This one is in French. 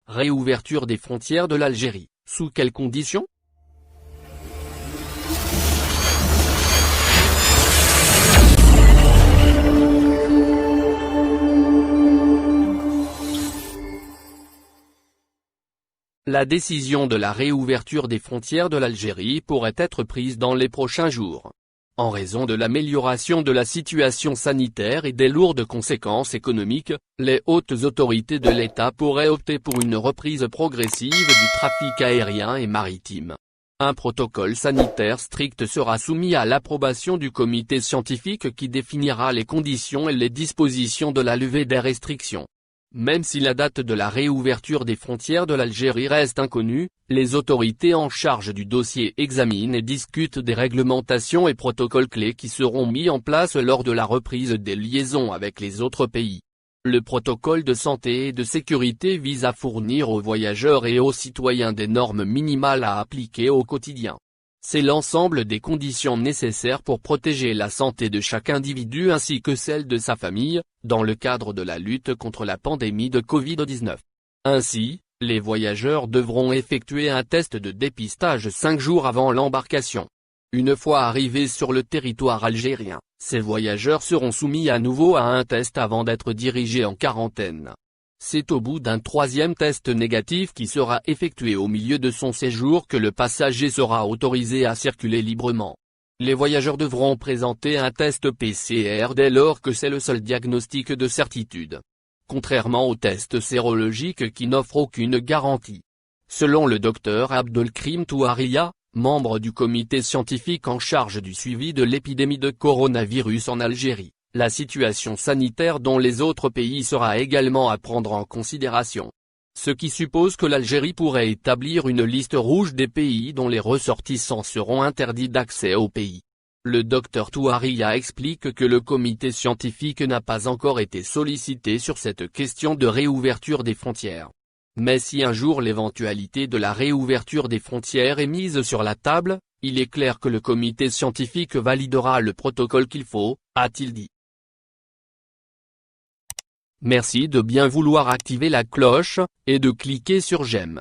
Réouverture des frontières de l'Algérie, sous quelles conditions? La décision de la réouverture des frontières de l'Algérie pourrait être prise dans les prochains jours. En raison de l'amélioration de la situation sanitaire et des lourdes conséquences économiques, les hautes autorités de l'État pourraient opter pour une reprise progressive du trafic aérien et maritime. Un protocole sanitaire strict sera soumis à l'approbation du comité scientifique qui définira les conditions et les dispositions de la levée des restrictions. Même si la date de la réouverture des frontières de l'Algérie reste inconnue, les autorités en charge du dossier examinent et discutent des réglementations et protocoles clés qui seront mis en place lors de la reprise des liaisons avec les autres pays. Le protocole de santé et de sécurité vise à fournir aux voyageurs et aux citoyens des normes minimales à appliquer au quotidien. C'est l'ensemble des conditions nécessaires pour protéger la santé de chaque individu ainsi que celle de sa famille, dans le cadre de la lutte contre la pandémie de Covid-19. Ainsi, les voyageurs devront effectuer un test de dépistage 5 jours avant l'embarcation. Une fois arrivés sur le territoire algérien, ces voyageurs seront soumis à nouveau à un test avant d'être dirigés en quarantaine. C'est au bout d'un troisième test négatif qui sera effectué au milieu de son séjour que le passager sera autorisé à circuler librement. Les voyageurs devront présenter un test PCR dès lors que c'est le seul diagnostic de certitude. Contrairement au test sérologique qui n'offre aucune garantie. Selon le docteur Abdelkrim Touaria, membre du comité scientifique en charge du suivi de l'épidémie de coronavirus en Algérie, la situation sanitaire dans les autres pays sera également à prendre en considération. Ce qui suppose que l'Algérie pourrait établir une liste rouge des pays dont les ressortissants seront interdits d'accès au pays. Le docteur Touaria explique que le comité scientifique n'a pas encore été sollicité sur cette question de réouverture des frontières. Mais si un jour l'éventualité de la réouverture des frontières est mise sur la table, il est clair que le comité scientifique validera le protocole qu'il faut, a-t-il dit. Merci de bien vouloir activer la cloche, et de cliquer sur j'aime.